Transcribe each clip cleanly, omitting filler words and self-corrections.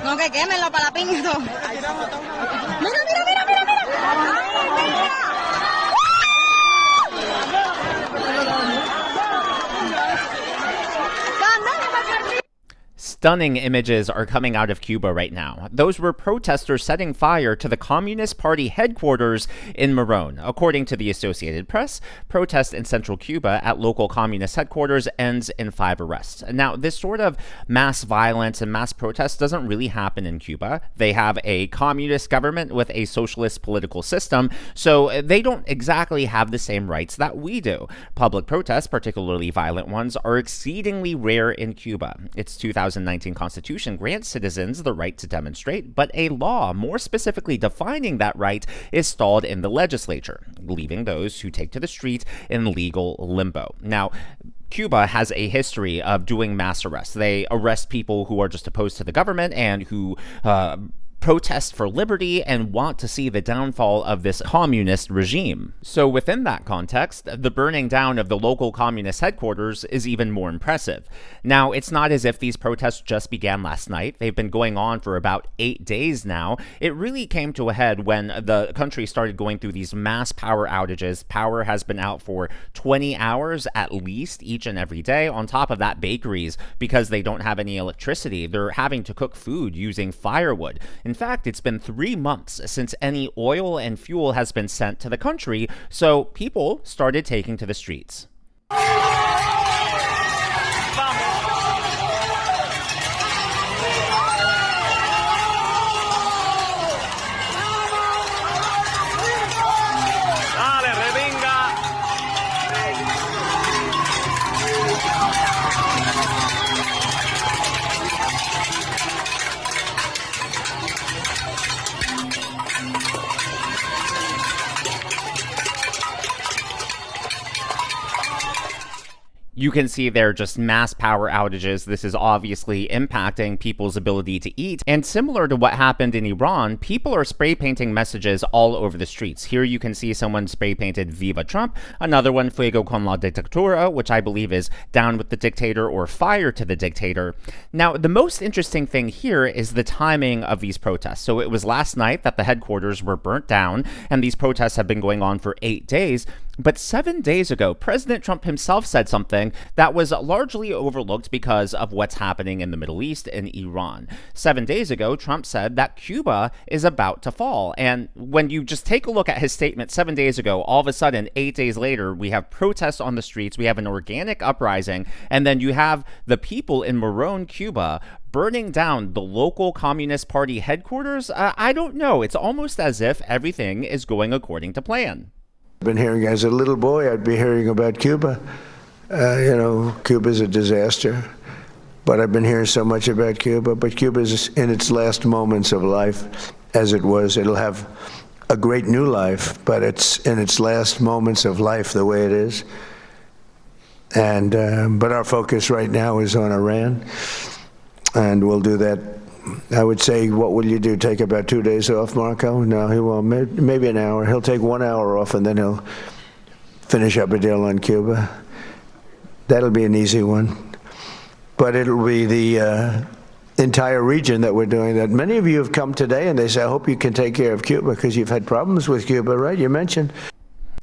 No, que quémenlo para la pinto. Mira, mira, mira, mira, mira. Stunning images are coming out of Cuba right now. Those were protesters setting fire to the Communist Party headquarters in Moron. According to the Associated Press, protest in central Cuba at local communist headquarters ends in 5 arrests. Now, this sort of mass violence and mass protest doesn't really happen in Cuba. They have a communist government with a socialist political system, so they don't exactly have the same rights that we do. Public protests, particularly violent ones, are exceedingly rare in Cuba. It's 2019 Constitution grants citizens the right to demonstrate, but a law more specifically defining that right is stalled in the legislature, leaving those who take to the street in legal limbo. Now, Cuba has a history of doing mass arrests. They arrest people who are just opposed to the government and who protest for liberty and want to see the downfall of this communist regime. So within that context, the burning down of the local communist headquarters is even more impressive. Now, it's not as if these protests just began last night. They've been going on for about 8 days now. It really came to a head when the country started going through these mass power outages. Power has been out for 20 hours at least each and every day. On top of that, bakeries, because they don't have any electricity, they're having to cook food using firewood. In fact, it's been 3 months since any oil and fuel has been sent to the country, so people started taking to the streets. You can see there just mass power outages. This is obviously impacting people's ability to eat. And similar to what happened in Iran, people are spray painting messages all over the streets. Here you can see someone spray painted Viva Trump, another one Fuego con la dictadura, which I believe is down with the dictator or fire to the dictator. Now, the most interesting thing here is the timing of these protests. So it was last night that the headquarters were burnt down, and these protests have been going on for 8 days. But 7 days ago, President Trump himself said something that was largely overlooked because of what's happening in the Middle East and Iran. 7 days ago, Trump said that Cuba is about to fall. And when you just take a look at his statement 7 days ago, all of a sudden, 8 days later, we have protests on the streets, we have an organic uprising, and then you have the people in Moron, Cuba, burning down the local Communist Party headquarters. I don't know. It's almost as if everything is going according to plan. I've been hearing, as a little boy, I'd be hearing about Cuba. Cuba's a disaster. But I've been hearing so much about Cuba. But Cuba's in its last moments of life, as it was. It'll have a great new life, but it's in its last moments of life the way it is. And but our focus right now is on Iran. And we'll do that. I would say, what will you do? Take about 2 days off, Marco? No, he won't. Maybe an hour. He'll take 1 hour off, and then he'll finish up a deal on Cuba. That'll be an easy one. But it'll be the entire region that we're doing that. Many of you have come today, and they say, I hope you can take care of Cuba, because you've had problems with Cuba, right? You mentioned.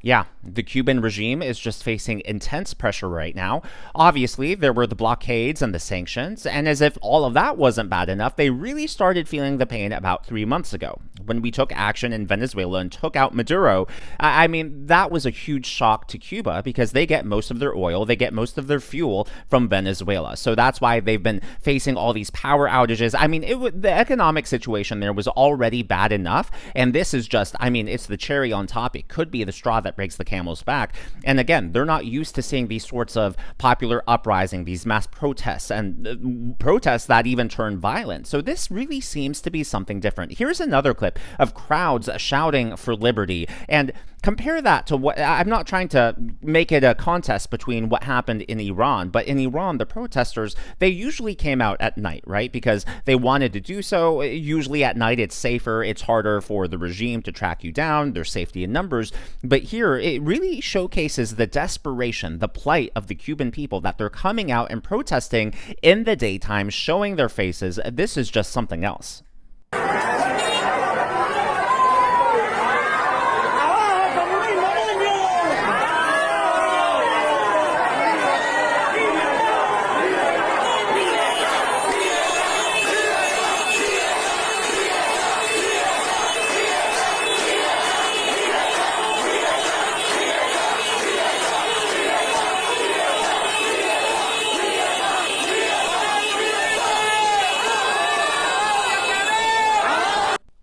Yeah, the Cuban regime is just facing intense pressure right now. Obviously, there were the blockades and the sanctions, and as if all of that wasn't bad enough, they really started feeling the pain about 3 months ago, when we took action in Venezuela and took out Maduro. I mean, that was a huge shock to Cuba, because they get most of their oil, they get most of their fuel from Venezuela. So that's why they've been facing all these power outages. I mean, the economic situation there was already bad enough, and this is just, I mean, it's the cherry on top. It could be the straw that breaks the camel's back. And again, they're not used to seeing these sorts of popular uprising, these mass protests, and protests that even turn violent. So this really seems to be something different. Here's another clip clip of crowds shouting for liberty. And compare that to what, I'm not trying to make it a contest between what happened in Iran, but in Iran, the protesters, they usually came out at night, right? Because they wanted to do so. Usually at night, it's safer. It's harder for the regime to track you down. There's safety in numbers. But here, it really showcases the desperation, the plight of the Cuban people, that they're coming out and protesting in the daytime, showing their faces. This is just something else.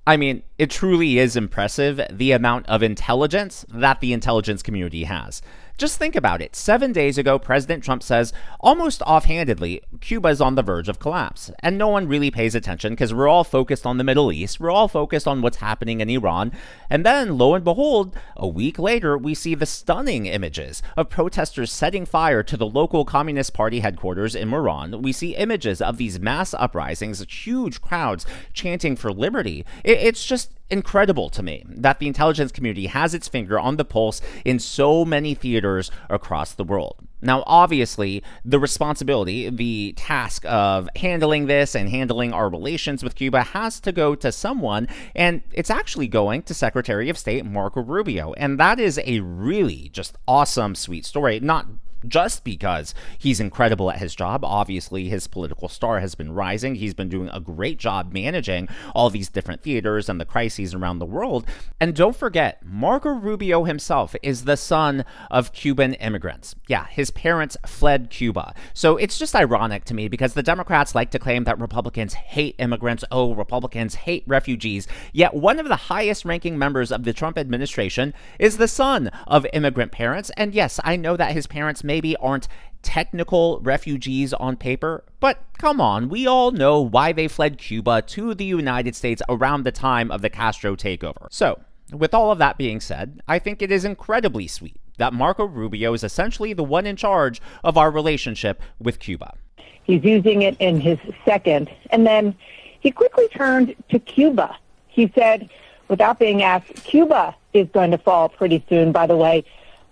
I mean, it truly is impressive, the amount of intelligence that the intelligence community has. Just think about it. 7 days ago, President Trump says, almost offhandedly, Cuba is on the verge of collapse. And no one really pays attention because we're all focused on the Middle East. We're all focused on what's happening in Iran. And then, lo and behold, a week later, we see the stunning images of protesters setting fire to the local Communist Party headquarters in Moron. We see images of these mass uprisings, huge crowds chanting for liberty. It's just incredible to me that the intelligence community has its finger on the pulse in so many theaters across the world. Now, obviously, the responsibility, the task of handling this and handling our relations with Cuba has to go to someone, and it's actually going to Secretary of State Marco Rubio. And that is a really just awesome, sweet story. Not just because he's incredible at his job. Obviously, his political star has been rising. He's been doing a great job managing all these different theaters and the crises around the world. And don't forget, Marco Rubio himself is the son of Cuban immigrants. Yeah, his parents fled Cuba. So it's just ironic to me because the Democrats like to claim that Republicans hate immigrants. Oh, Republicans hate refugees. Yet one of the highest ranking members of the Trump administration is the son of immigrant parents. And yes, I know that his parents maybe aren't technical refugees on paper, but come on, we all know why they fled Cuba to the United States around the time of the Castro takeover. So, with all of that being said, I think it is incredibly sweet that Marco Rubio is essentially the one in charge of our relationship with Cuba. He's using it in his second, and then he quickly turned to Cuba. He said, without being asked, Cuba is going to fall pretty soon, by the way,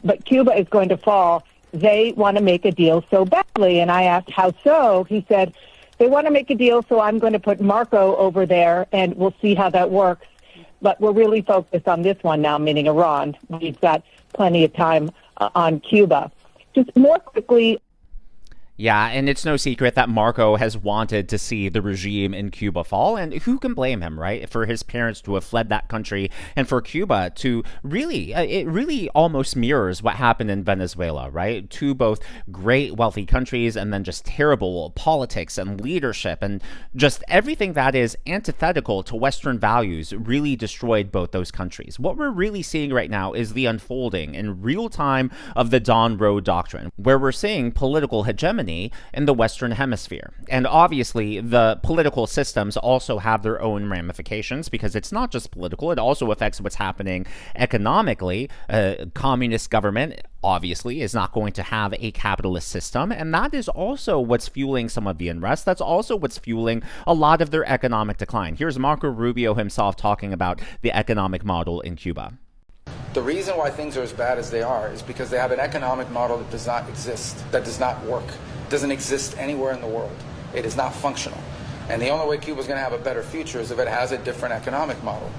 but Cuba is going to fall. They want to make a deal so badly. And I asked, how so? He said, they want to make a deal, so I'm going to put Marco over there, and we'll see how that works. But we're really focused on this one now, meaning Iran. We've got plenty of time on Cuba. Just more quickly. Yeah, and it's no secret that Marco has wanted to see the regime in Cuba fall, and who can blame him, right? For his parents to have fled that country, and for Cuba to really, it really almost mirrors what happened in Venezuela, right? Two both great, wealthy countries, and then just terrible politics and leadership, and just everything that is antithetical to Western values really destroyed both those countries. What we're really seeing right now is the unfolding in real time of the Dawn Road Doctrine, where we're seeing political hegemony in the Western Hemisphere. And obviously, the political systems also have their own ramifications because it's not just political, it also affects what's happening economically. A communist government, obviously, is not going to have a capitalist system, and that is also what's fueling some of the unrest. That's also what's fueling a lot of their economic decline. Here's Marco Rubio himself talking about the economic model in Cuba. The reason why things are as bad as they are is because they have an economic model that does not exist, that does not work, doesn't exist anywhere in the world. It is not functional. And the only way Cuba is going to have a better future is if it has a different economic model.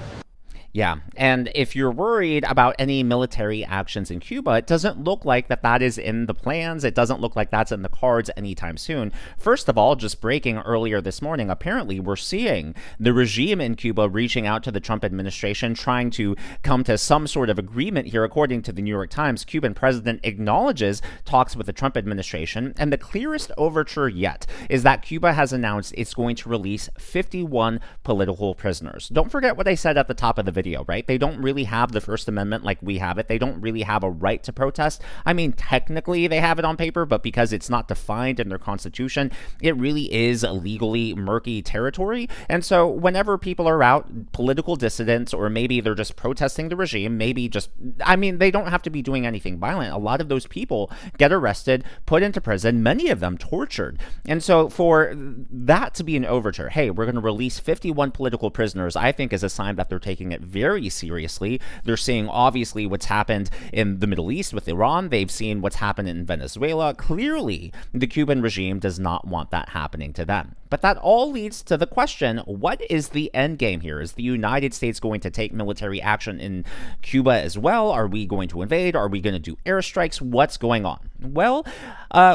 Yeah, and if you're worried about any military actions in Cuba, it doesn't look like that is in the plans. It doesn't look like that's in the cards anytime soon. First of all, just breaking earlier this morning, apparently we're seeing the regime in Cuba reaching out to the Trump administration, trying to come to some sort of agreement here. According to the New York Times, Cuban president acknowledges talks with the Trump administration, and the clearest overture yet is that Cuba has announced it's going to release 51 political prisoners. Don't forget what I said at the top of the video. video, right? They don't really have the First Amendment like we have it. They don't really have a right to protest. I mean, technically they have it on paper, but because it's not defined in their constitution, it really is a legally murky territory. And so whenever people are out, political dissidents, or maybe they're just protesting the regime, maybe just, I mean, they don't have to be doing anything violent. A lot of those people get arrested, put into prison, many of them tortured. And so for that to be an overture, hey, we're going to release 51 political prisoners, I think is a sign that they're taking it very seriously. They're seeing obviously what's happened in the Middle East with Iran. They've seen what's happened in Venezuela. Clearly, the Cuban regime does not want that happening to them. But that all leads to the question, what is the end game here? Is the United States going to take military action in Cuba as well? Are we going to invade? Are we going to do airstrikes? What's going on? Well,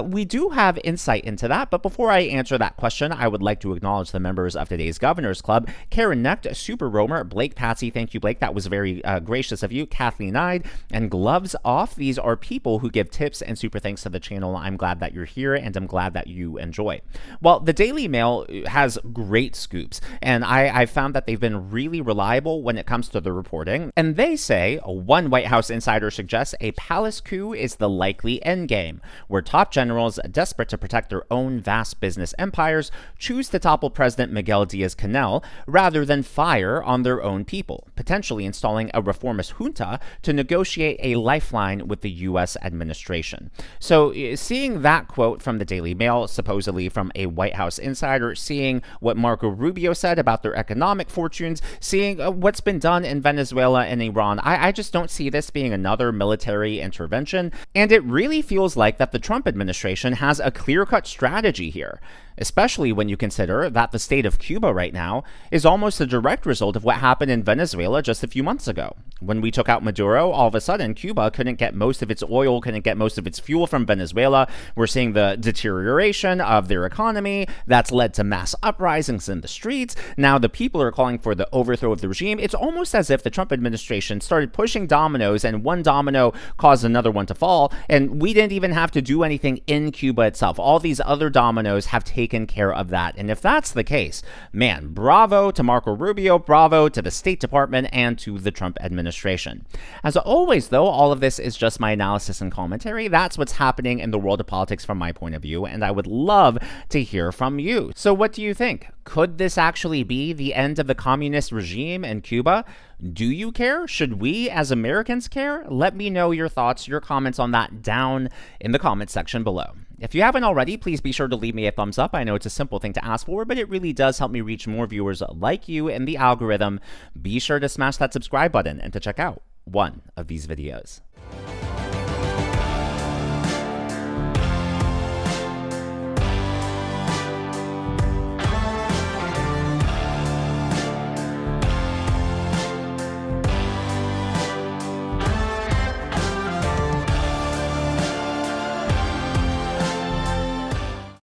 we do have insight into that, but before I answer that question, I would like to acknowledge the members of today's Governor's Club: Karen Necht, Super Romer, Blake Patsy, thank you, Blake, that was very gracious of you, Kathleen Ide, and Gloves Off. These are people who give tips and super thanks to the channel. I'm glad that you're here, and I'm glad that you enjoy. Well, the Daily Mail has great scoops, and I found that they've been really reliable when it comes to the reporting, and they say one White House insider suggests a palace coup is the likely endgame, where top generals desperate to protect their own vast business empires choose to topple President Miguel Diaz-Canel rather than fire on their own people, potentially installing a reformist junta to negotiate a lifeline with the U.S. administration. So seeing that quote from the Daily Mail, supposedly from a White House insider, seeing what Marco Rubio said about their economic fortunes, seeing what's been done in Venezuela and Iran, I just don't see this being another military intervention, and it really feels like that the Trump administration has a clear-cut strategy here, especially when you consider that the state of Cuba right now is almost a direct result of what happened in Venezuela just a few months ago. When we took out Maduro, all of a sudden Cuba couldn't get most of its oil, couldn't get most of its fuel from Venezuela. We're seeing the deterioration of their economy. That's led to mass uprisings in the streets. Now the people are calling for the overthrow of the regime. It's almost as if the Trump administration started pushing dominoes, and one domino caused another one to fall, and we didn't even have to do anything in Cuba itself. All these other dominoes have taken care of that. And if that's the case, man, bravo to Marco Rubio, bravo to the State Department, and to the Trump administration. As always, though, all of this is just my analysis and commentary. That's what's happening in the world of politics from my point of view, and I would love to hear from you. So what do you think? Could this actually be the end of the communist regime in Cuba? Do you care? Should we as Americans care? Let me know your thoughts, your comments on that down in the comments section below. If you haven't already, please be sure to leave me a thumbs up. I know it's a simple thing to ask for, but it really does help me reach more viewers like you in the algorithm. Be sure to smash that subscribe button and to check out one of these videos.